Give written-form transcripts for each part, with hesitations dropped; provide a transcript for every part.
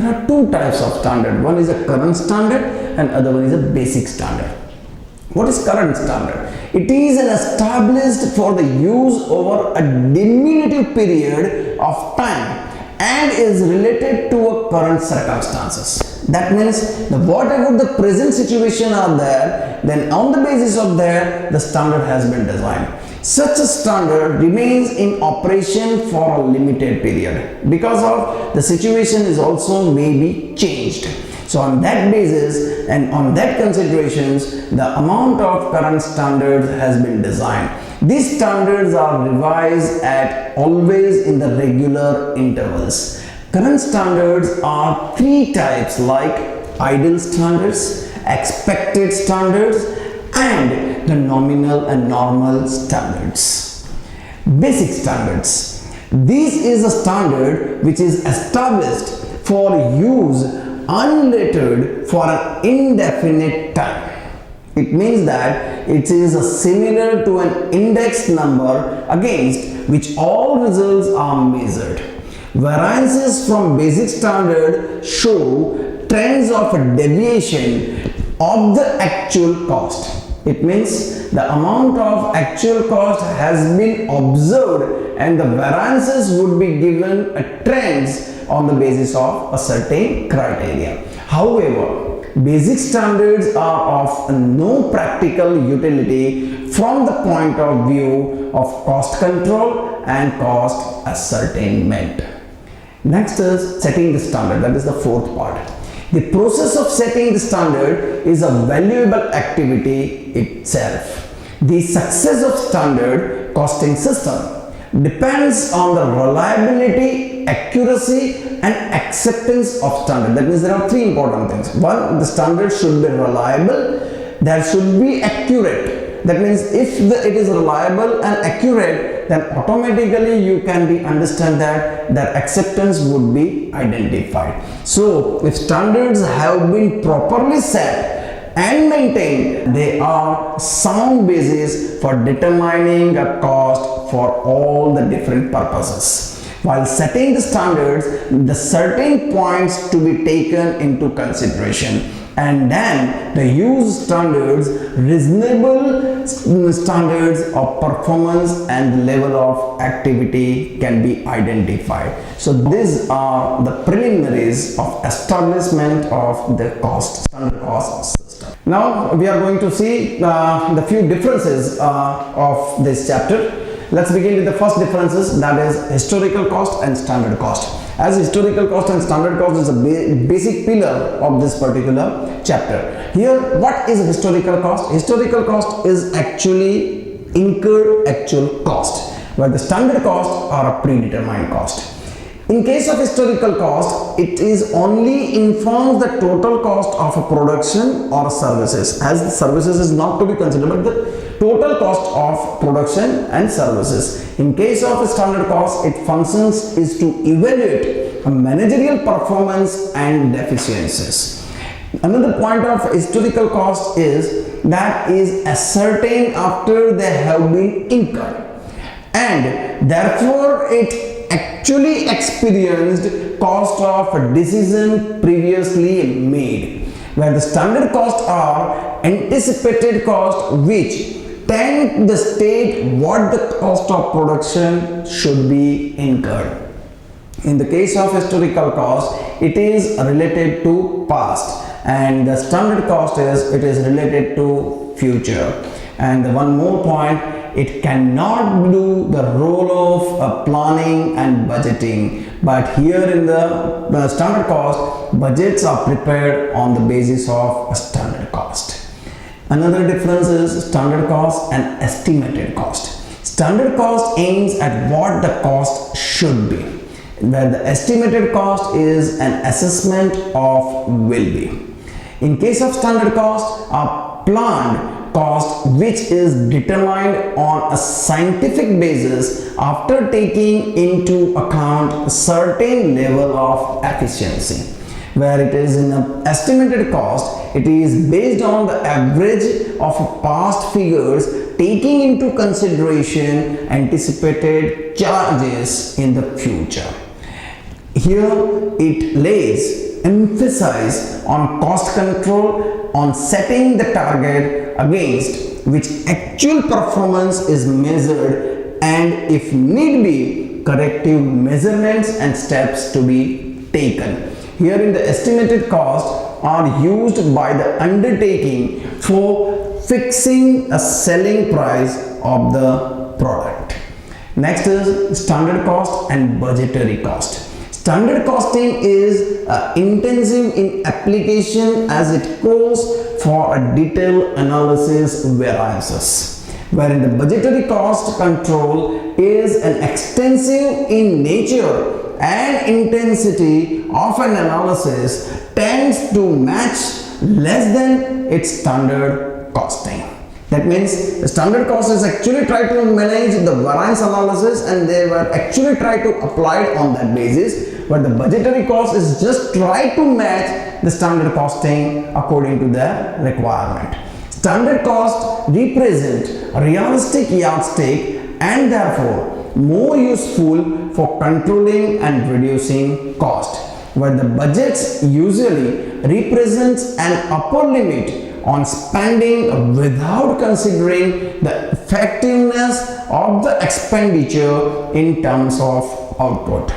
There are two types of standard. One is a current standard and other one is a basic standard. What is current standard? It is an established for the use over a diminutive period of time and is related to a current circumstances. That means whatever the present situation are there, then on the basis of that the standard has been designed. Such a standard remains in operation for a limited period because of the situation is also may be changed. So on that basis and on that considerations, the amount of current standards has been designed. These standards are revised at always in the regular intervals. Current standards are three types like ideal standards, expected standards and the nominal and normal standards. Basic standards. This is a standard which is established for use unlettered for an indefinite time. It means that it is similar to an index number against which all results are measured. Variances from basic standard show trends of a deviation of the actual cost. It means the amount of actual cost has been observed and the variances would be given a trends on the basis of a certain criteria. However, basic standards are of no practical utility from the point of view of cost control and cost ascertainment. Next is setting the standard, that is the fourth part. The process of setting the standard is a valuable activity itself. The success of standard costing system depends on the reliability, accuracy and acceptance of standard. That means there are three important things. One, the standard should be reliable, there should be accurate. That means if it is reliable and accurate, then automatically you can understand that their acceptance would be identified. So if standards have been properly set and maintained, they are sound basis for determining a cost for all the different purposes. While setting the standards, the certain points to be taken into consideration, and then the use standards, reasonable standards of performance and level of activity can be identified. So these are the preliminaries of establishment of the standard cost system. Now we are going to see the few differences of this chapter. Let's begin with the first differences, that is historical cost and standard cost. As historical cost and standard cost is a basic pillar of this particular chapter. Here, what is historical cost? Historical cost is actually incurred actual cost, where the standard costs are a predetermined cost. In case of historical cost, it is only informs the total cost of a production or services, as the services is not to be considered, but the total cost of production and services. In case of a standard cost, its functions is to evaluate a managerial performance and deficiencies. Another point of historical cost is that is ascertained after they have been incurred, and therefore it actually experienced cost of a decision previously made, where the standard costs are anticipated costs which tend to state what the cost of production should be incurred. In the case of historical cost, it is related to past, and the standard cost is related to future. And one more point, it cannot do the role of planning and budgeting, but here in the standard cost, budgets are prepared on the basis of a standard cost. Another difference is standard cost and estimated cost. Standard cost aims at what the cost should be, where the estimated cost is an assessment of will be. In case of standard cost, a planned cost which is determined on a scientific basis after taking into account a certain level of efficiency, where it is in an estimated cost, it is based on the average of past figures taking into consideration anticipated charges in the future. Here it lays emphasize on cost control, on setting the target against which actual performance is measured, and if need be, corrective measurements and steps to be taken. Herein the estimated costs are used by the undertaking for fixing a selling price of the product. Next is standard cost and budgetary cost. Standard costing is intensive in application as it calls for a detailed analysis variances, wherein the budgetary cost control is an extensive in nature and intensity of an analysis tends to match less than its standard costing. That means the standard cost is actually try to manage the variance analysis and they were actually try to apply it on that basis, but the budgetary cost is just try to match the standard costing according to the requirement. Standard cost represent a realistic yardstick and therefore more useful for controlling and reducing cost, where the budgets usually represents an upper limit on spending without considering the effectiveness of the expenditure in terms of output.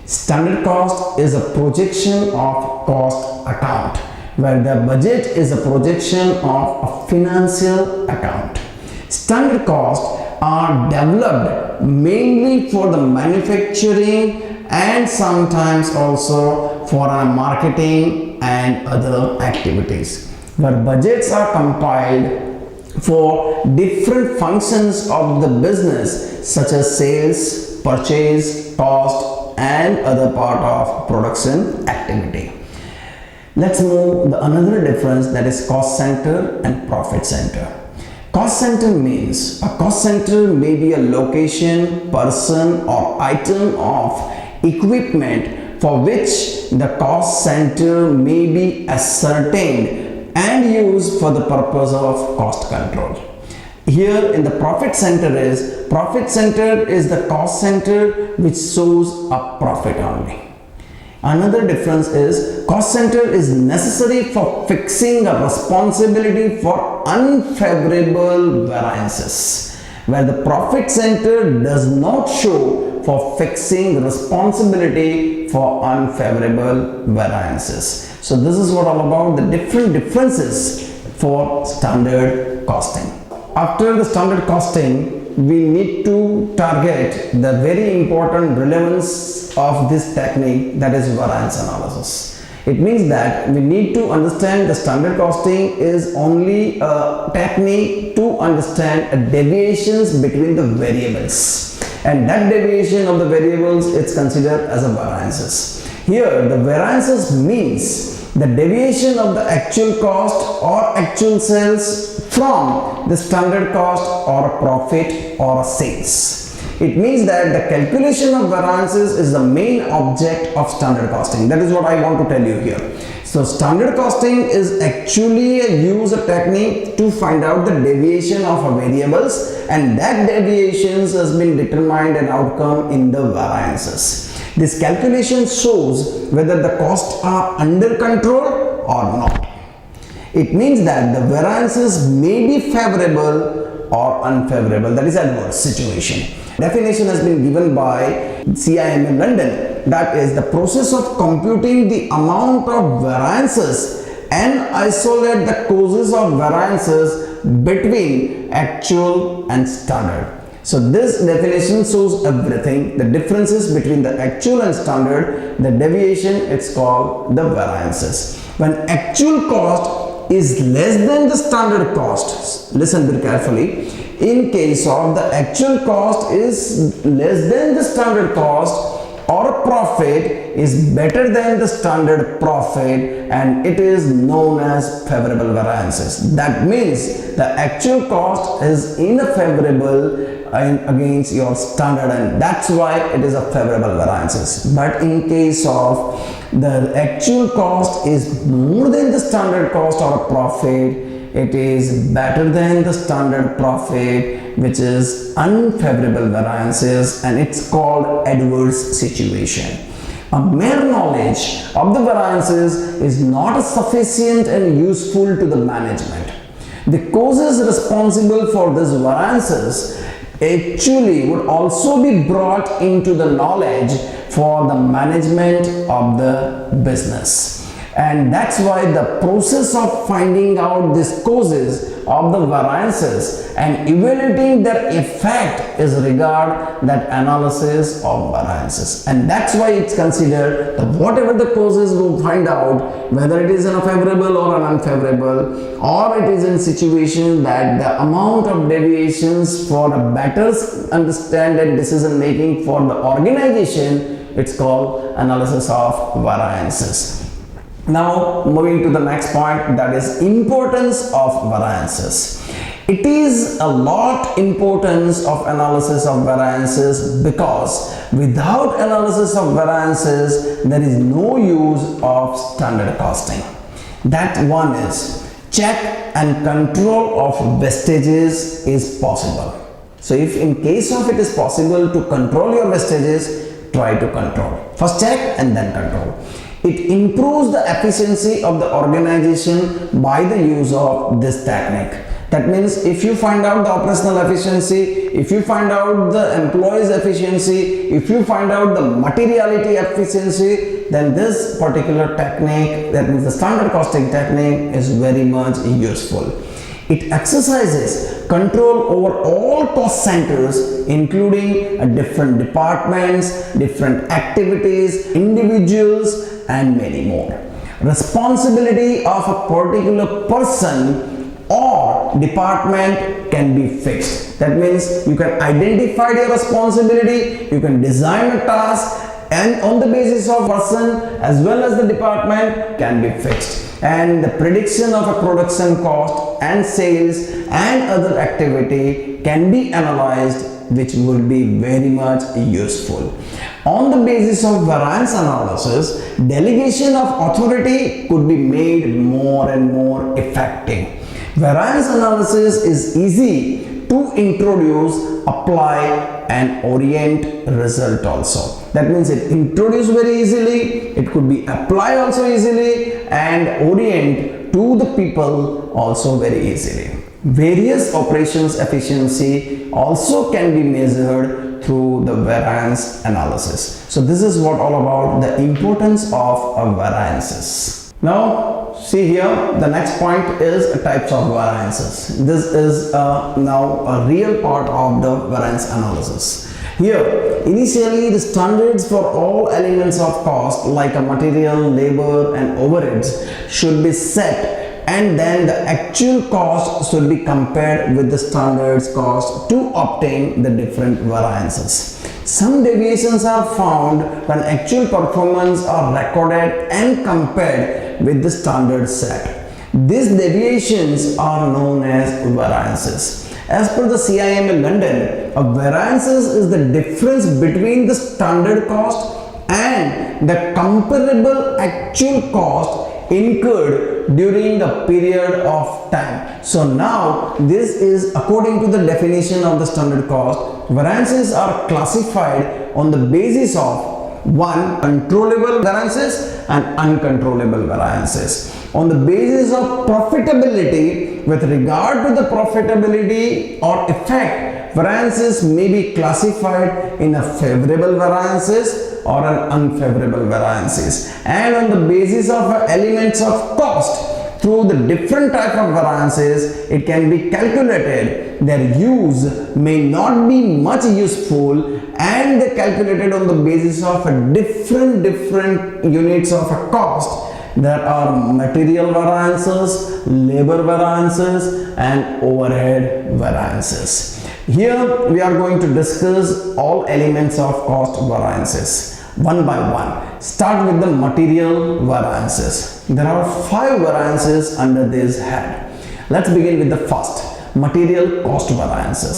Standard cost is a projection of cost account, where the budget is a projection of a financial account. Standard costs are developed mainly for the manufacturing and sometimes also for marketing and other activities, where budgets are compiled for different functions of the business such as sales, purchase, cost and other part of production activity. Let's move to another difference, that is cost center and profit center. Cost center means a cost center may be a location, person or item of equipment for which the cost center may be ascertained and used for the purpose of cost control. Here in the profit center is the cost center which shows a profit only. Another difference is cost center is necessary for fixing a responsibility for unfavorable variances, where the profit center does not show for fixing responsibility for unfavorable variances. So this is what all about the different differences for standard costing. After the standard costing, we need to target the very important relevance of this technique, that is variance analysis. It means that we need to understand the standard costing is only a technique to understand deviations between the variables, and that deviation of the variables is considered as a variances. Here the variances means the deviation of the actual cost or actual sales from the standard cost or a profit or a sales. It means that the calculation of variances is the main object of standard costing. That is what I want to tell you here. So standard costing is actually a use technique to find out the deviation of a variables, and that deviations has been determined an outcome in the variances. This calculation shows whether the costs are under control or not. It means that the variances may be favorable or unfavorable, that is adverse situation. Definition has been given by CIMA London, that is the process of computing the amount of variances and isolate the causes of variances between actual and standard. So this definition shows everything, the differences between the actual and standard, the deviation, it's called the variances. When actual cost is less than the standard cost, listen very carefully, in case of the actual cost is less than the standard cost, or profit is better than the standard profit, and it is known as favorable variances. That means the actual cost is unfavorable against your standard, and that's why it is a favorable variances. But in case of the actual cost is more than the standard cost or a profit, it is better than the standard profit, which is unfavorable variances, and it's called adverse situation. A mere knowledge of the variances is not sufficient and useful to the management. The causes responsible for these variances actually would also be brought into the knowledge for the management of the business. And that's why the process of finding out these causes of the variances and evaluating their effect is regard that analysis of variances. And that's why it's considered that whatever the causes we find out, whether it is in a favorable or an unfavorable, or it is in situation that the amount of deviations for a better understand and decision making for the organization, it's called analysis of variances. Now moving to the next point, that is importance of variances. It is a lot importance of analysis of variances because without analysis of variances there is no use of standard costing. That one is check and control of wastages is possible. So if in case of it is possible to control your wastages, try to control. First check and then control. It improves the efficiency of the organization by the use of this technique. That means if you find out the operational efficiency, if you find out the employees efficiency, if you find out the materiality efficiency, then this particular technique, that means the standard costing technique, is very much useful. It exercises control over all cost centers, including different departments, different activities, individuals, and many more. Responsibility of a particular person or department can be fixed. That means you can identify your responsibility, you can design a task, and on the basis of person as well as the department can be fixed. And the prediction of a production cost and sales and other activity can be analyzed, which would be very much useful. On the basis of variance analysis, delegation of authority could be made more and more effective. Variance analysis is easy to introduce, apply, and orient result also. That means it introduced very easily, it could be applied also easily, and orient to the people also very easily. Various operations efficiency also can be measured through the variance analysis. So this is what all about the importance of variances. Now see here, the next point is types of variances. This is now a real part of the variance analysis. Here, initially the standards for all elements of cost like a material, labor and overheads should be set, and then the actual cost should be compared with the standards cost to obtain the different variances. Some deviations are found when actual performance are recorded and compared with the standard set. These deviations are known as variances. As per the CIMA London, a variances is the difference between the standard cost and the comparable actual cost incurred during the period of time. So now this is according to the definition of the standard cost. Variances are classified on the basis of one, controllable variances and uncontrollable variances. On the basis of profitability, with regard to the profitability or effect, variances may be classified in a favorable variances or an unfavorable variances. And on the basis of elements of cost, through the different type of variances, it can be calculated. Their use may not be much useful, and they calculated on the basis of a different units of a cost. There are material variances, labor variances, and overhead variances. Here we are going to discuss all elements of cost variances one by one. Start with the material variances. There are 5 variances under this head. Let's begin with the first, material cost variances.